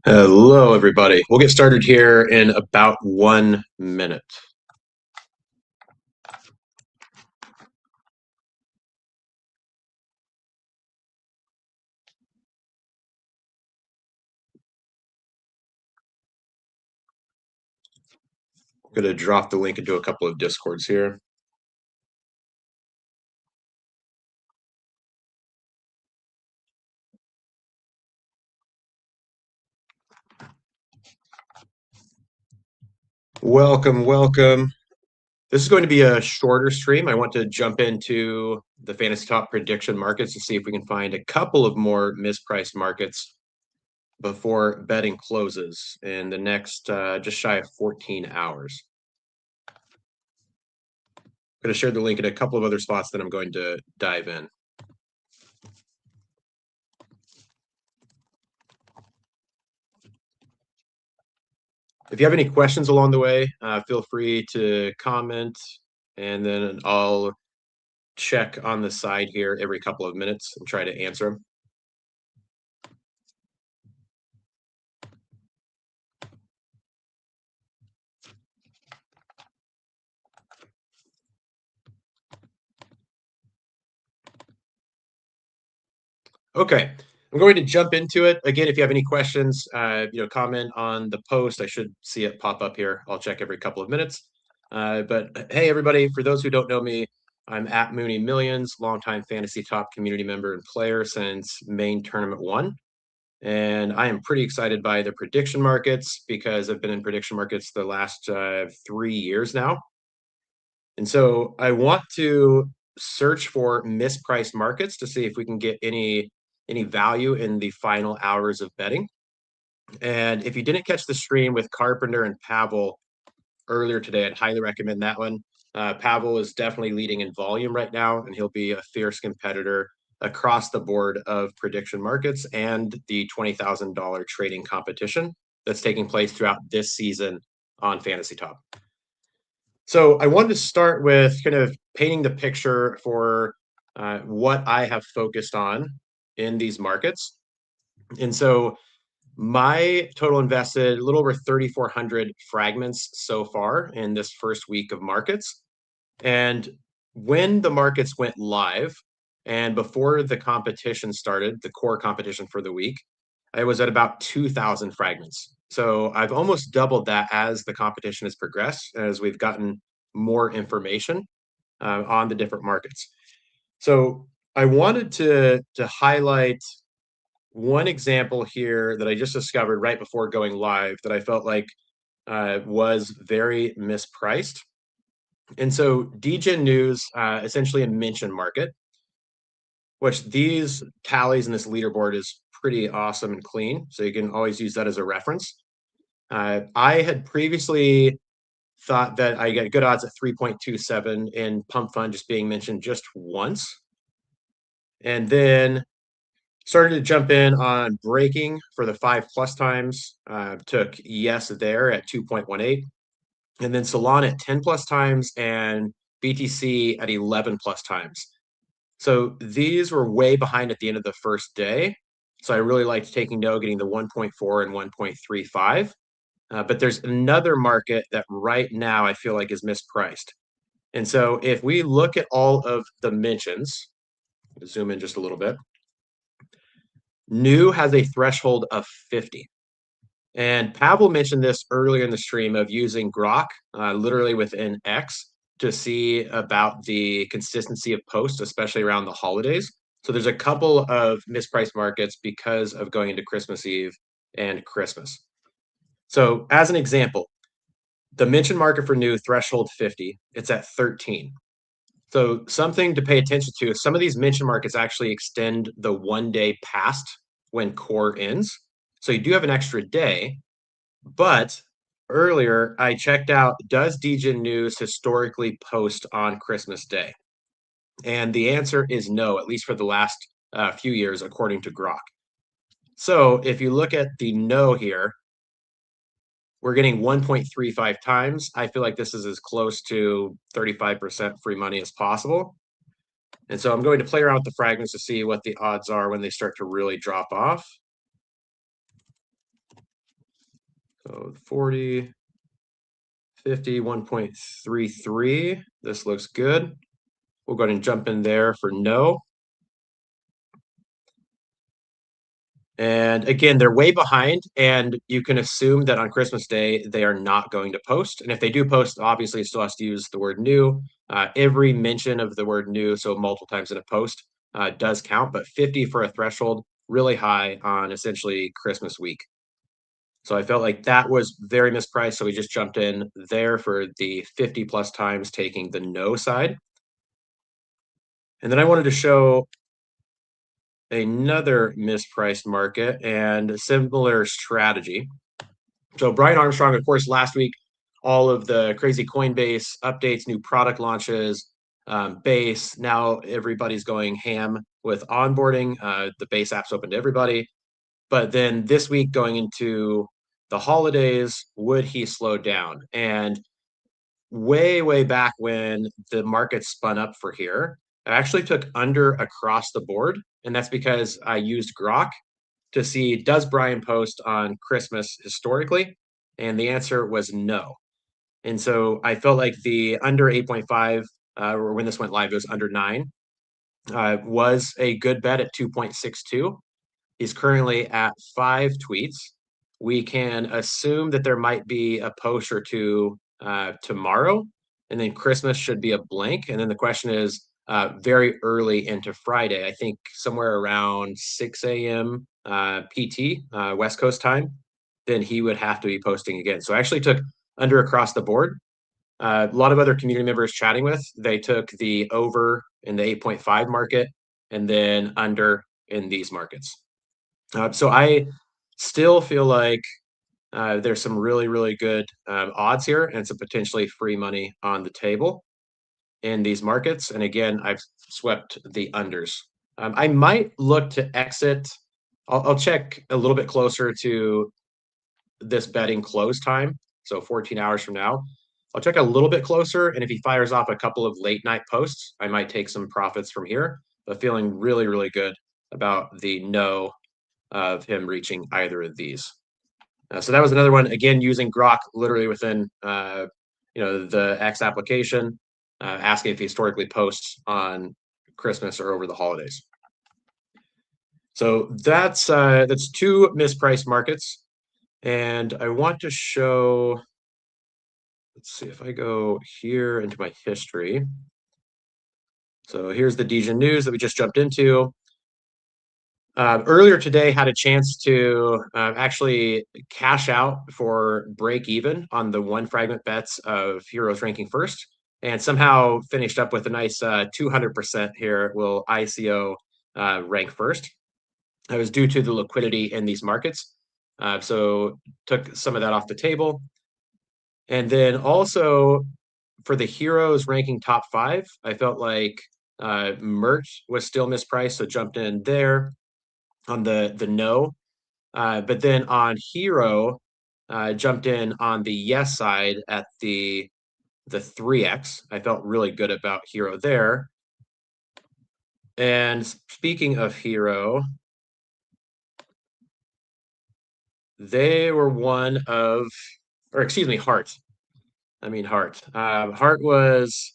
Hello, everybody. We'll get started here in about 1 minute. I'm going to drop the link into a couple of Discords here. Welcome, welcome. This is going to be a shorter stream. I want to jump into the fantasy top prediction markets to see if we can find a couple of more mispriced markets before betting closes in the next just shy of 14 hours. I'm going to share the link in a couple of other spots that I'm going to dive in. If you have any questions along the way, feel free to comment, and then I'll check on the side here every couple of minutes and try to answer them. Okay, I'm going to jump into it. Again, if you have any questions, comment on the post. I should see it pop up here. I'll check every couple of minutes. But hey, everybody, for those who don't know me, I'm at Mooney Millions, longtime fantasy top community member and player since main tournament 1. And I am pretty excited by the prediction markets because I've been in prediction markets the last 3 years now. And so I want to search for mispriced markets to see if we can get any value in the final hours of betting. And if you didn't catch the stream with Carpenter and Pavel earlier today, I'd highly recommend that one. Pavel is definitely leading in volume right now, and he'll be a fierce competitor across the board of prediction markets and the $20,000 trading competition that's taking place throughout this season on Fantasy Top. So I wanted to start with kind of painting the picture for what I have focused on in these markets. And so my total invested a little over 3,400 fragments so far in this first week of markets. And when the markets went live and before the competition started, the core competition for the week, I was at about 2,000 fragments. So I've almost doubled that as the competition has progressed, as we've gotten more information on the different markets. So I wanted to highlight one example here that I just discovered right before going live that I felt like was very mispriced. And so DGen News, essentially a mention market, which these tallies and this leaderboard is pretty awesome and clean. So you can always use that as a reference. I had previously thought that I get good odds at 3.27 in Pump Fund just being mentioned just once. And then started to jump in on breaking for the 5+ times. Took yes there at 2.18. And then Solana at 10+ times and BTC at 11+ times. So these were way behind at the end of the first day. So I really liked taking no, getting the 1.4 and 1.35. But there's another market that right now I feel like is mispriced. And so if we look at all of the mentions, zoom in just a little bit, new has a threshold of 50. And Pavel mentioned this earlier in the stream of using Grok, literally within X, to see about the consistency of posts, especially around the holidays. So there's a couple of mispriced markets because of going into Christmas Eve and Christmas. So as an example, the mention market for new threshold 50, it's at 13. So something to pay attention to, some of these mention markets actually extend the 1 day past when core ends. So you do have an extra day, but earlier I checked out, does DGen News historically post on Christmas Day? And the answer is no, at least for the last few years, according to Grok. So if you look at the no here, we're getting 1.35 times. I feel like this is as close to 35% free money as possible. And so I'm going to play around with the fragments to see what the odds are when they start to really drop off. So 40, 50, 1.33. This looks good. We'll go ahead and jump in there for no. And again, they're way behind, and you can assume that on Christmas Day, they are not going to post. And if they do post, obviously, it still has to use the word new. Every mention of the word new, so multiple times in a post, does count, but 50 for a threshold, really high on essentially Christmas week. So I felt like that was very mispriced. So we just jumped in there for the 50 plus times taking the no side. And then I wanted to show another mispriced market and a similar strategy. So Brian Armstrong, of course, last week, all of the crazy Coinbase updates, new product launches, Base. Now everybody's going ham with onboarding. The Base app's open to everybody. But then this week going into the holidays, would he slow down? And way back when the market spun up for here, I actually took under across the board. And that's because I used Grok to see, does Brian post on Christmas historically? And the answer was no. And so I felt like the under 8.5, or when this went live, it was under 9, was a good bet at 2.62. He's currently at 5 tweets. We can assume that there might be a post or two tomorrow, and then Christmas should be a blank. And then the question is very early into Friday, I think somewhere around 6 a.m. PT, West Coast time, then he would have to be posting again. So I actually took under across the board. A lot of other community members chatting with, they took the over in the 8.5 market and then under in these markets. So I still feel like there's some really good odds here and some potentially free money on the table in these markets. And again, I've swept the unders. I might look to exit. I'll check a little bit closer to this betting close time. So 14 hours from now, I'll check a little bit closer. And if he fires off a couple of late night posts, I might take some profits from here, but feeling really good about the no of him reaching either of these. So that was another one, again, using Grok literally within the X application, asking if he historically posts on Christmas or over the holidays. So that's 2 mispriced markets. And I want to show, let's see if I go here into my history. So here's the Degen news that we just jumped into. Earlier today, had a chance to actually cash out for break even on the 1 fragment bets of Heroes ranking first, and somehow finished up with a nice 200% here. Will ICO rank first? It was due to the liquidity in these markets. So took some of that off the table. And then also for the Heroes ranking top 5, I felt like Mert was still mispriced, so jumped in there on the no. But then on Hero, jumped in on the yes side at the 3x. I felt really good about Hero there. And speaking of Hero, they were one of, or excuse me, Heart. Heart. Heart was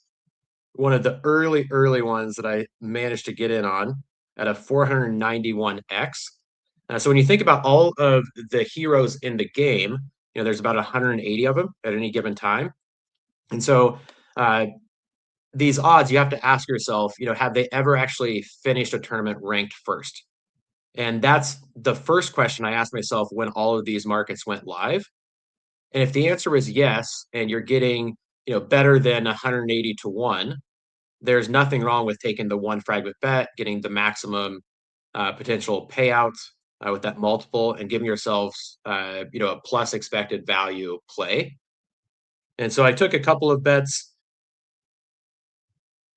one of the early ones that I managed to get in on at a 491x. So when you think about all of the heroes in the game, there's about 180 of them at any given time. And so these odds, you have to ask yourself, have they ever actually finished a tournament ranked first? And that's the first question I asked myself when all of these markets went live. And if the answer was yes, and you're getting, better than 180 to 1, there's nothing wrong with taking the 1 fragment bet, getting the maximum potential payout with that multiple, and giving yourselves, a plus expected value play. And so I took a couple of bets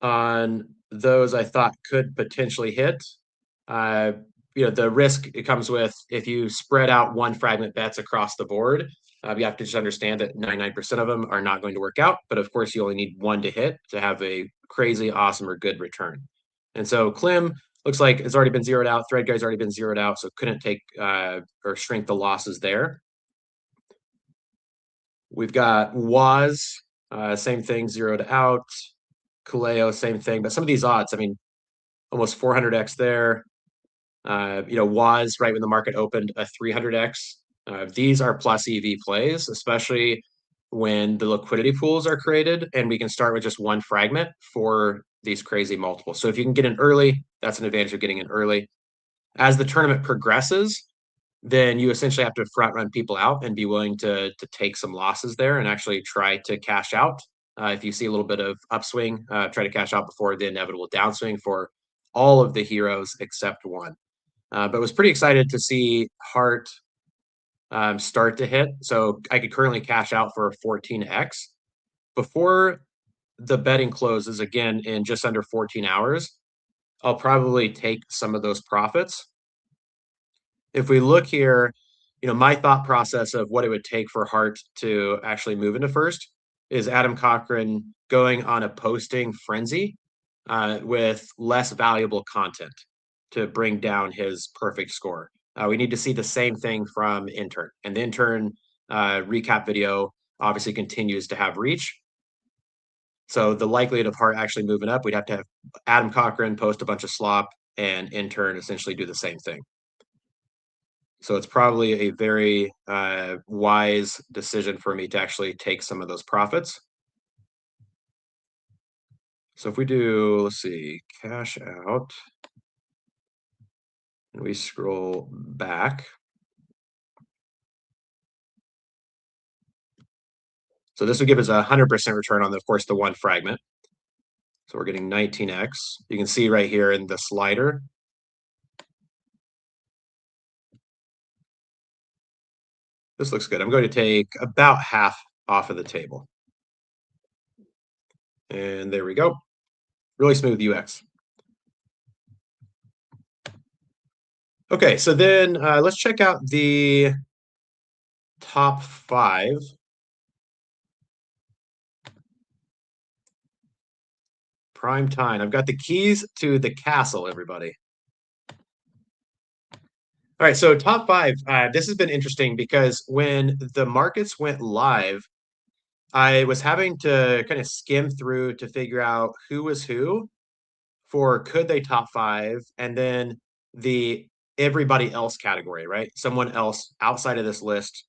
on those I thought could potentially hit. The risk it comes with if you spread out 1 fragment bets across the board. You have to just understand that 99% of them are not going to work out. But of course, you only need 1 to hit to have a crazy, awesome, or good return. And so Klim looks like it's already been zeroed out. Thread Guy's already been zeroed out, so couldn't take or shrink the losses there. We've got Waz, same thing, 0 to out. Kaleo, same thing. But some of these odds, I mean, almost 400x there. Waz right when the market opened a 300x. These are plus EV plays, especially when the liquidity pools are created and we can start with just one fragment for these crazy multiples. So if you can get in early, that's an advantage of getting in early. As the tournament progresses, then you essentially have to front run people out and be willing to take some losses there and actually try to cash out. If you see a little bit of upswing, try to cash out before the inevitable downswing for all of the heroes except one. But was pretty excited to see Heart start to hit. So I could currently cash out for 14x. Before the betting closes again in just under 14 hours, I'll probably take some of those profits. If we look here, my thought process of what it would take for Hart to actually move into first is Adam Cochran going on a posting frenzy with less valuable content to bring down his perfect score. We need to see the same thing from Intern. And the Intern recap video obviously continues to have reach. So the likelihood of Hart actually moving up, we'd have to have Adam Cochran post a bunch of slop and Intern essentially do the same thing. So it's probably a very wise decision for me to actually take some of those profits. So if we do, let's see, cash out, and we scroll back. So this would give us a 100% return on, of course, the one fragment. So we're getting 19x. You can see right here in the slider. This looks good. I'm going to take about half off of the table. And there we go. Really smooth UX. Okay, so then let's check out the top 5. Prime time. I've got the keys to the castle, everybody. All right, so top 5. This has been interesting because when the markets went live, I was having to kind of skim through to figure out who was who for could they top 5, and then the everybody else category, right? Someone else outside of this list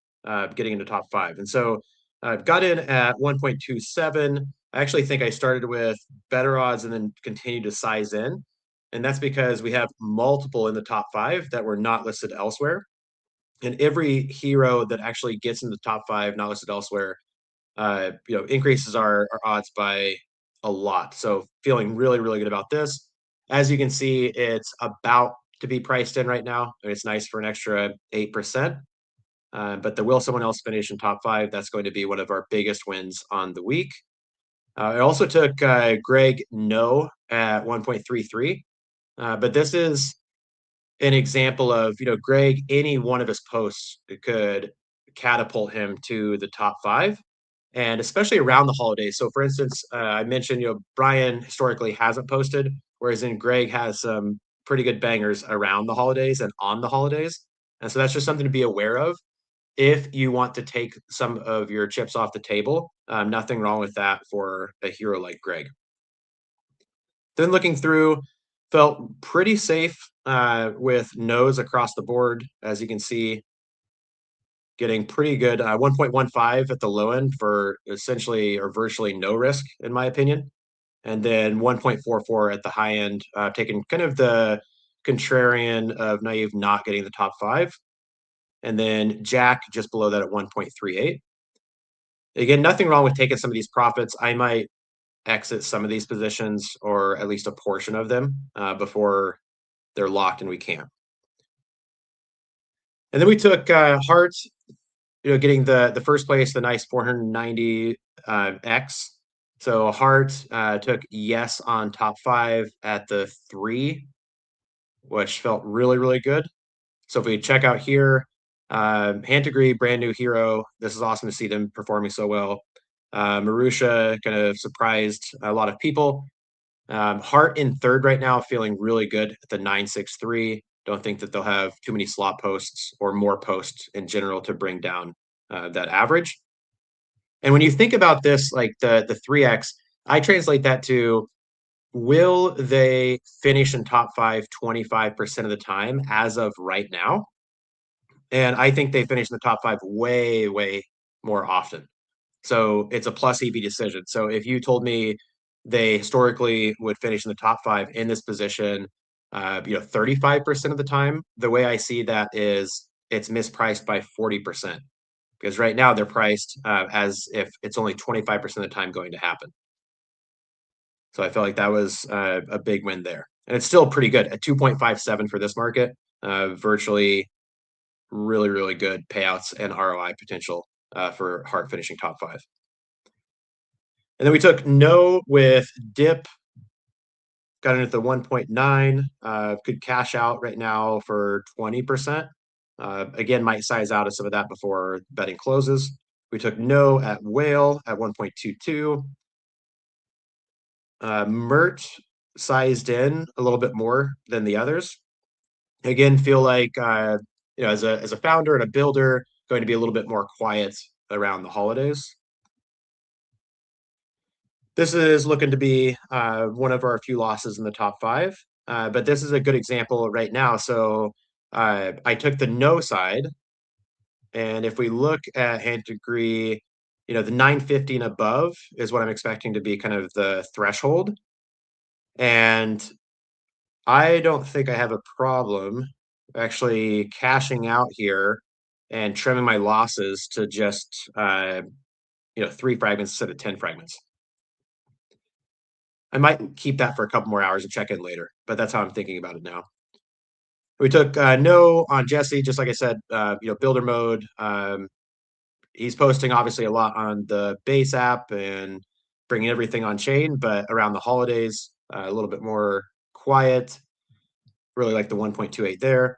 getting into top 5. And so I've got in at 1.27. I actually think I started with better odds and then continued to size in. And that's because we have multiple in the top 5 that were not listed elsewhere. And every hero that actually gets in the top 5 not listed elsewhere, increases our odds by a lot. So feeling really, really good about this. As you can see, it's about to be priced in right now. It's nice for an extra 8%. But the will someone else finish in top 5, that's going to be one of our biggest wins on the week. I also took Greg No at 1.33. But this is an example of, Greg, any one of his posts could catapult him to the top 5. And especially around the holidays. So, for instance, I mentioned, Brian historically hasn't posted, whereas in Greg has some pretty good bangers around the holidays and on the holidays. And so that's just something to be aware of if you want to take some of your chips off the table. Nothing wrong with that for a hero like Greg. Then looking through, felt pretty safe with no's across the board, as you can see. Getting pretty good 1.15 at the low end for essentially or virtually no risk, in my opinion. And then 1.44 at the high end, taking kind of the contrarian of naive not getting the top 5. And then Jack just below that at 1.38. Again, nothing wrong with taking some of these profits. I might exit some of these positions or at least a portion of them before they're locked and we can't. And then we took Hearts, getting the first place, the nice 490 X. So Hart took yes on top 5 at the 3, which felt really, really good. So if we check out here, Hand Degree, brand new hero. This is awesome to see them performing so well. Marusha kind of surprised a lot of people. Hart in third right now, feeling really good at the 963. Don't think that they'll have too many slot posts or more posts in general to bring down that average. And when you think about this, like the 3x, I translate that to, will they finish in top five 25% of the time as of right now? And I think they finish in the top five way, way more often. So it's a plus EV decision. So if you told me they historically would finish in the top five in this position, 35% of the time, the way I see that is it's mispriced by 40%. Because right now they're priced as if it's only 25% of the time going to happen. So I felt like that was a big win there. And it's still pretty good at 2.57 for this market, virtually really, really good payouts and ROI potential for Hart finishing top five. And then we took no with dip, got in at the 1.9, could cash out right now for 20%. Again, might size out of some of that before betting closes. We took no at whale at 1.22. Mert sized in a little bit more than the others. Again, feel like as a founder and a builder, going to be a little bit more quiet around the holidays. This is looking to be one of our few losses in the top five, but this is a good example right now. So I took the no side, and if we look at hand degree, the 950 and above is what I'm expecting to be kind of the threshold. And I don't think I have a problem actually cashing out here and trimming my losses to just 3 fragments instead of 10 fragments. I might keep that for a couple more hours and check in later, but that's how I'm thinking about it now. We took no on Jesse, just like I said, builder mode. He's posting obviously a lot on the base app and bringing everything on chain, but around the holidays, a little bit more quiet. Really like the 1.28 there.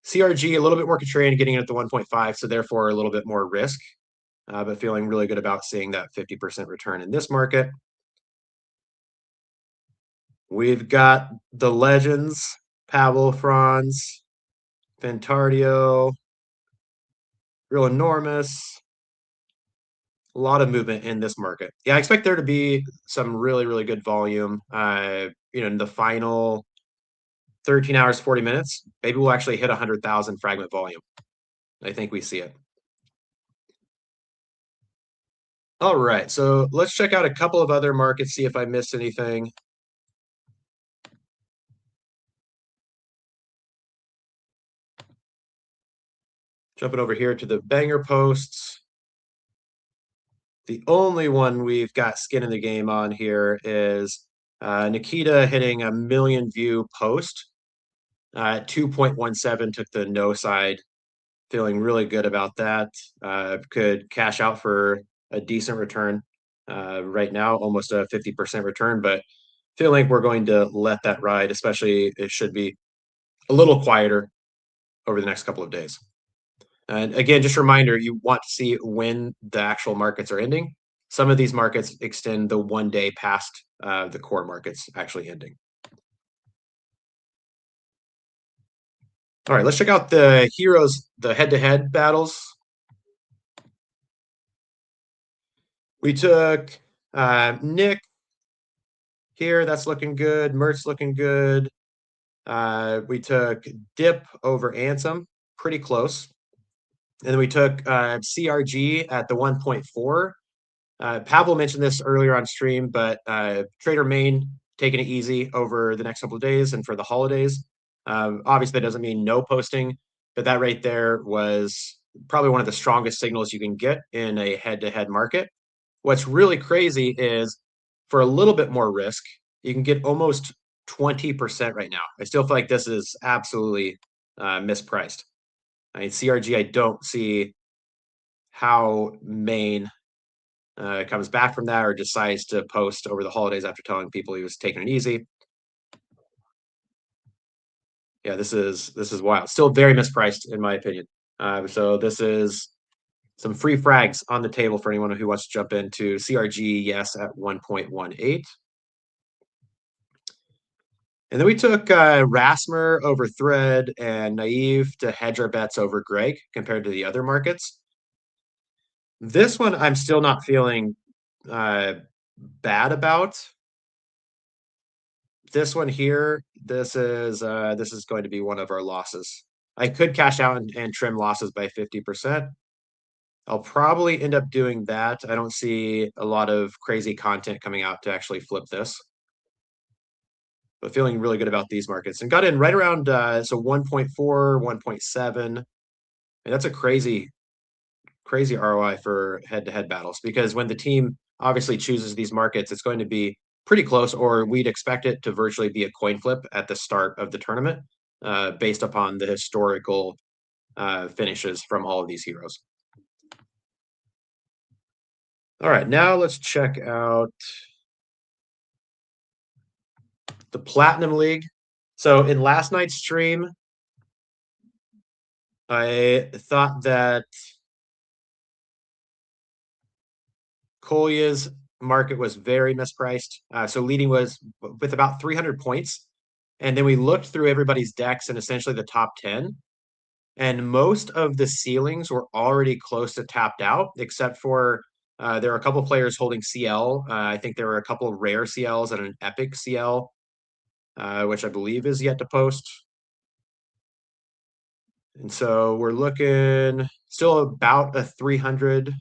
CRG, a little bit more contrarian, getting it at the 1.5, so therefore a little bit more risk, but feeling really good about seeing that 50% return in this market. We've got the legends, Pavel, Franz, Ventardio, real enormous. A lot of movement in this market. Yeah, I expect there to be some really, really good volume. In the final 13 hours, 40 minutes, maybe we'll actually hit 100,000 fragment volume. I think we see it. All right, so let's check out a couple of other markets, see if I missed anything. Jumping over here to the banger posts. The only one we've got skin in the game on here is Nikita hitting a 1 million view post. 2.17 took the no side. Feeling really good about that. Could cash out for a decent return right now, almost a 50% return, but feeling like we're going to let that ride, especially it should be a little quieter over the next couple of days. And again, just a reminder, you want to see when the actual markets are ending. Some of these markets extend the 1 day past the core markets actually ending. All right, let's check out the heroes, the head-to-head battles. We took Nick here. That's looking good. Mert's looking good. We took Dip over Ansem. Pretty close. And then we took CRG at the 1.4. Pavel mentioned this earlier on stream, but Trader Main taking it easy over the next couple of days and for the holidays. Obviously, that doesn't mean no posting, but that right there was probably one of the strongest signals you can get in a head-to-head market. What's really crazy is for a little bit more risk, you can get almost 20% right now. I still feel like this is absolutely mispriced. I mean, CRG, I don't see how Main comes back from that or decides to post over the holidays after telling people he was taking it easy. Yeah, this is wild. Still very mispriced in my opinion. So this is some free frags on the table for anyone who wants to jump into CRG. Yes, at 1.18. And then we took Rasmer over Thread and Naive to hedge our bets over Greg compared to the other markets. This one I'm still not feeling bad about. This one here, this is going to be one of our losses. I could cash out and trim losses by 50%. I'll probably end up doing that. I don't see a lot of crazy content coming out to actually flip this. But feeling really good about these markets and got in right around so 1.4, 1.7. And that's a crazy ROI for head-to-head battles because when the team obviously chooses these markets, it's going to be pretty close, or we'd expect it to virtually be a coin flip at the start of the tournament, based upon the historical finishes from all of these heroes. All right, now let's check out the Platinum League. So in last night's stream, I thought that Kolya's market was very mispriced. So leading was with about 300 points. And then we looked through everybody's decks and essentially the top 10. And most of the ceilings were already close to tapped out, except for there are a couple players holding CL. I think there were a couple of rare CLs and an epic CL, which I believe is yet to post. And so we're looking still about a 300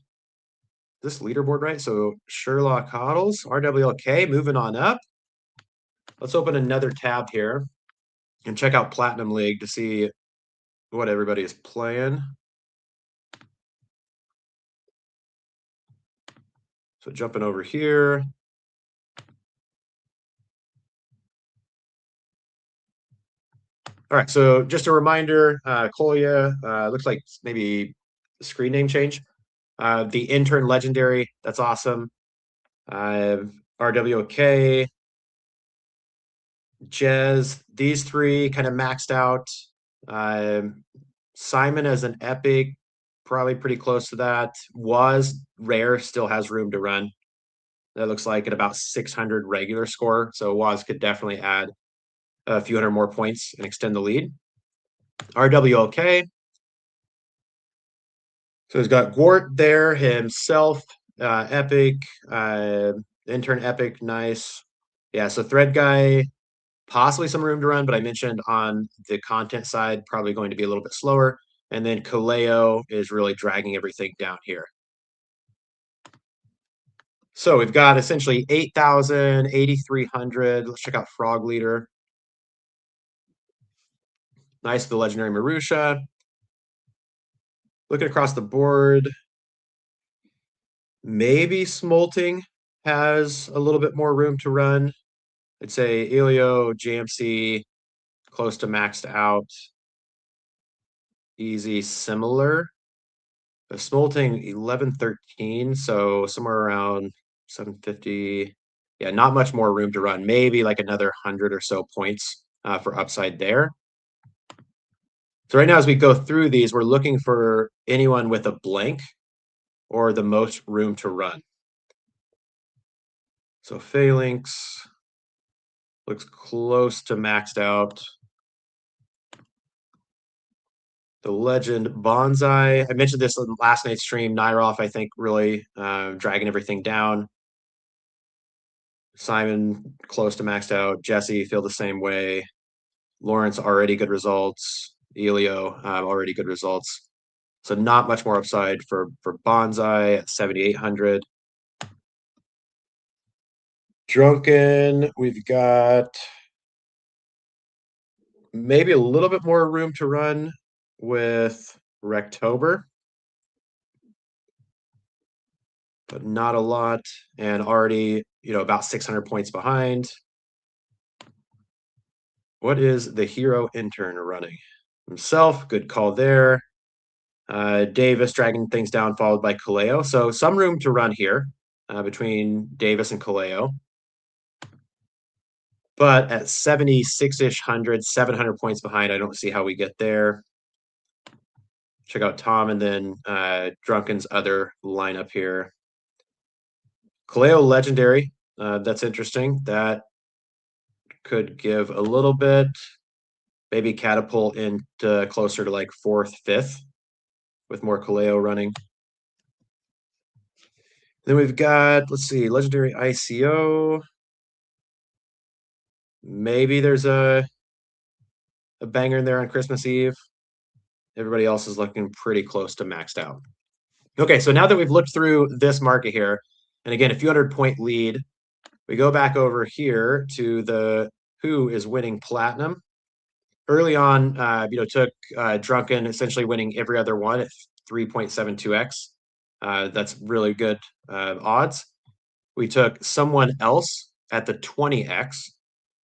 this leaderboard, right? So Sherlock Hoddles, RWLK, moving on up. Let's open another tab here and check out Platinum League to see what everybody is playing. So jumping over here. All right, so just a reminder, Kolya, looks like maybe screen name change. The intern legendary, that's awesome. RWK, Jez, these three kind of maxed out. Simon as an epic, probably pretty close to that. Was rare, still has room to run. That looks like at about 600 regular score. So Waz could definitely add a few hundred more points and extend the lead. RWLK. So he's got Gwart there himself, epic, intern epic, nice. Yeah, so thread guy, possibly some room to run, but I mentioned on the content side, probably going to be a little bit slower. And then Kaleo is really dragging everything down here. So we've got essentially 8,000, 8,300. Let's check out Frog Leader. Nice, the legendary Marusha. Looking across the board, maybe Smolting has a little bit more room to run. I'd say Elio, JMC, close to maxed out. Easy, similar. Smolting 1113, so somewhere around 750. Yeah, not much more room to run. Maybe like another 100 or so points for upside there. So right now, as we go through these, we're looking for anyone with a blank or the most room to run. So Phalanx looks close to maxed out. The Legend Bonsai. I mentioned this in last night's stream. Nyroff, I think, really dragging everything down. Simon close to maxed out. Jesse feel the same way. Lawrence already good results. Elio already good results. So not much more upside for Bonsai at 7,800. Drunken, we've got maybe a little bit more room to run with Rectober, but not a lot. And already, about 600 points behind. What is the hero intern running? Himself, good call there. Davis dragging things down, followed by Kaleo. So some room to run here between Davis and Kaleo. But at 76-ish 700 points behind, I don't see how we get there. Check out Tom and then Drunken's other lineup here. Kaleo Legendary, that's interesting. That could give a little bit, maybe catapult into closer to like 4th, 5th with more Kaleo running. Then we've got, let's see, Legendary ICO. Maybe there's a banger in there on Christmas Eve. Everybody else is looking pretty close to maxed out. Okay, so now that we've looked through this market here, and again, a few hundred point lead, we go back over here to the who is winning platinum. Early on, took Drunken essentially winning every other one at 3.72x. That's really good odds. We took someone else at the 20x.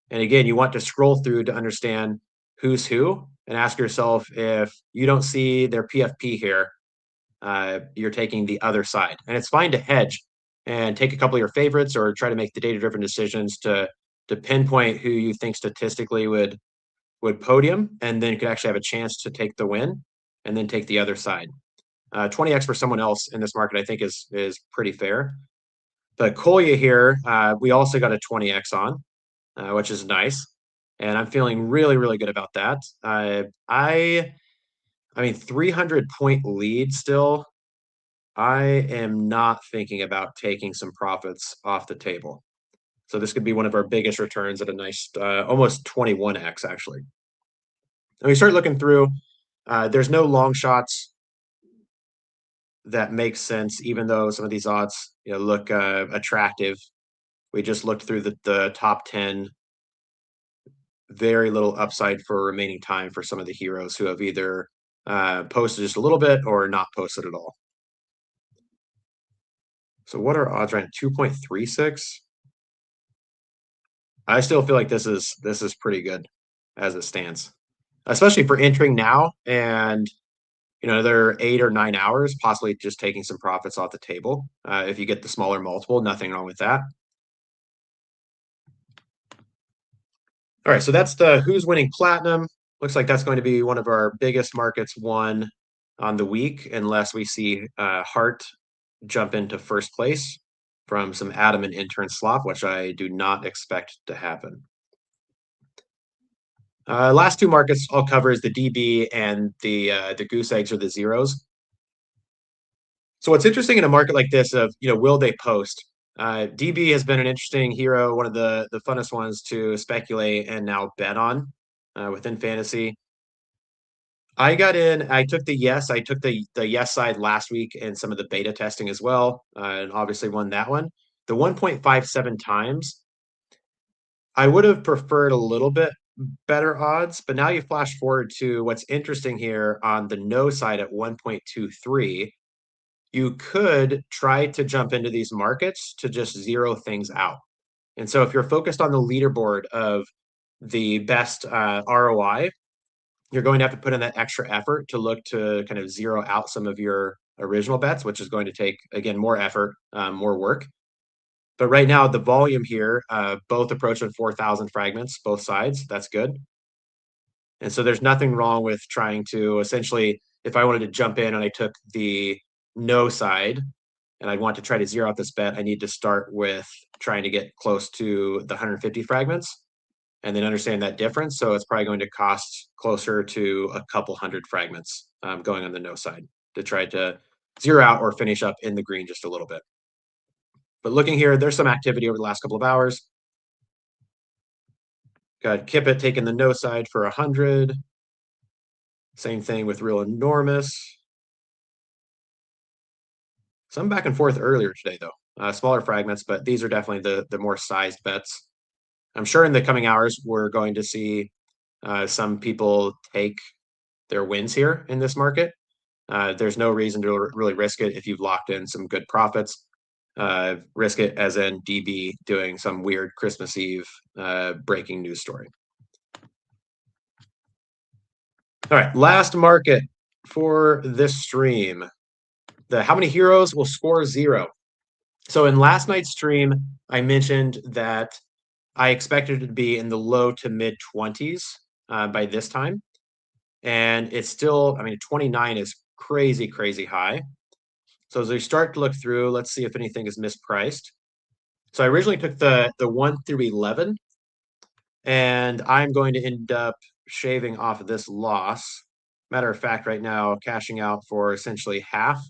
And again, you want to scroll through to understand who's who and ask yourself if you don't see their PFP here, you're taking the other side. And it's fine to hedge and take a couple of your favorites or try to make the data-driven decisions to pinpoint who you think statistically would podium, and then you could actually have a chance to take the win and then take the other side. 20x for someone else in this market, I think is pretty fair. The Kolya here, we also got a 20x on, which is nice. And I'm feeling really, really good about that. I mean, 300 point lead still. I am not thinking about taking some profits off the table. So this could be one of our biggest returns at a nice, almost 21x actually. And we start looking through, there's no long shots that make sense, even though some of these odds look attractive. We just looked through the top 10. Very little upside for remaining time for some of the heroes who have either posted just a little bit or not posted at all. So what are odds right now? 2.36. I still feel like this is pretty good as it stands, especially for entering now and another 8 or 9 hours, possibly just taking some profits off the table. If you get the smaller multiple, nothing wrong with that. All right, so that's the who's winning platinum. Looks like that's going to be one of our biggest markets won on the week, unless we see Hart jump into first place from some Adam and intern slop, which I do not expect to happen. Last two markets I'll cover is the DB and the goose eggs or the zeros. So what's interesting in a market like this of, will they post? DB has been an interesting hero, one of the funnest ones to speculate and now bet on within fantasy. I got in, I took the yes side last week and some of the beta testing as well, and obviously won that one. The 1.57 times, I would have preferred a little bit better odds, but now you flash forward to what's interesting here on the no side at 1.23. You could try to jump into these markets to just zero things out. And so if you're focused on the leaderboard of the best ROI, you're going to have to put in that extra effort to look to kind of zero out some of your original bets, which is going to take, again, more effort, more work. But right now, the volume here, both approaching 4,000 fragments, both sides, that's good. And so there's nothing wrong with trying to essentially, if I wanted to jump in and I took the no side and I want to try to zero out this bet, I need to start with trying to get close to the 150 fragments and then understand that difference. So it's probably going to cost closer to a couple hundred fragments going on the no side to try to zero out or finish up in the green just a little bit. But looking here, there's some activity over the last couple of hours. Got Kippet taking the no side for 100. Same thing with Real Enormous. Some back and forth earlier today, though. Smaller fragments, but these are definitely the more sized bets. I'm sure in the coming hours, we're going to see some people take their wins here in this market. There's no reason to really risk it if you've locked in some good profits. Risk it as in DB doing some weird Christmas Eve breaking news story. All right, last market for this stream. How many heroes will score 0? So in last night's stream, I mentioned that I expected it to be in the low to mid 20s by this time. And it's still, 29 is crazy, crazy high. So as we start to look through, let's see if anything is mispriced. So I originally took the 1 through 11, and I'm going to end up shaving off of this loss. Matter of fact, right now, cashing out for essentially half.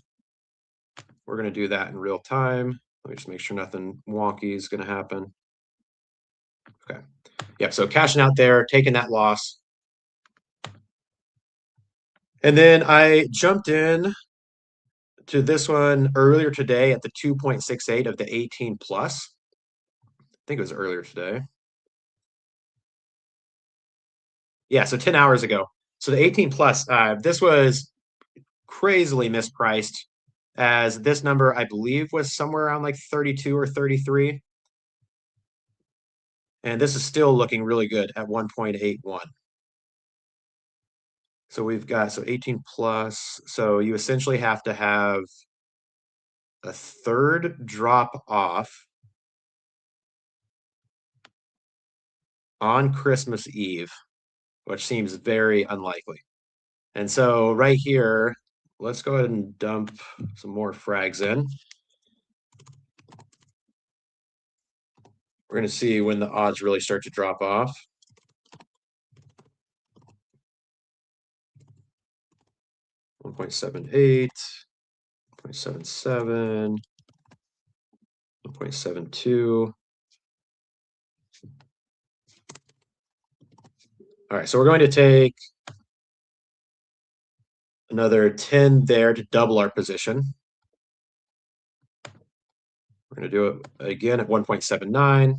we're going to do that in real time. Let me just make sure nothing wonky is going to happen. Okay. Yeah, so cashing out there, taking that loss. And then I jumped in to this one earlier today at the 2.68 of the 18 plus. I think it was earlier today. Yeah, so 10 hours ago. So the 18 plus, this was crazily mispriced, as this number, I believe, was somewhere around like 32 or 33. And this is still looking really good at 1.81. So we've got, so 18 plus. So you essentially have to have a third drop off on Christmas Eve, which seems very unlikely. And so right here, let's go ahead and dump some more frags in. We're going to see when the odds really start to drop off. One 1.78, 0.77, 1.72. All right, so we're going to take another 10 there to double our position. We're going to do it again at 1.79.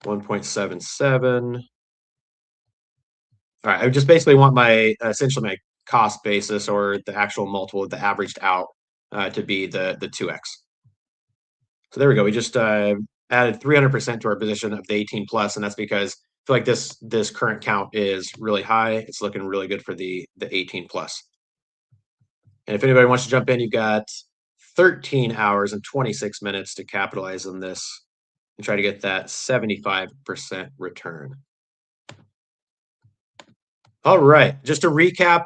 1.77. All right, I just basically want my essentially my cost basis, or the actual multiple, the averaged out, to be the 2x. So there we go. We just added 300% to our position of the 18 plus, and that's because I feel like this current count is really high. It's looking really good for the 18 plus. And if anybody wants to jump in, you've got 13 hours and 26 minutes to capitalize on this and try to get that 75% return. All right, just to recap,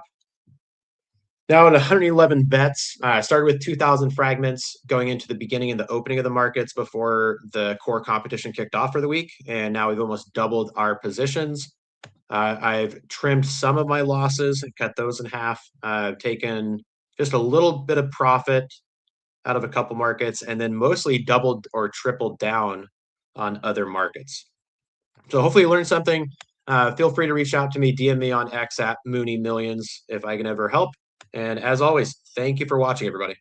now in 111 bets, I started with 2,000 fragments going into the beginning and the opening of the markets before the core competition kicked off for the week. And now we've almost doubled our positions. I've trimmed some of my losses and cut those in half. I've taken just a little bit of profit out of a couple markets, and then mostly doubled or tripled down on other markets. So hopefully you learned something. Feel free to reach out to me, DM me on X at Mooney Millions if I can ever help. And as always, thank you for watching, everybody.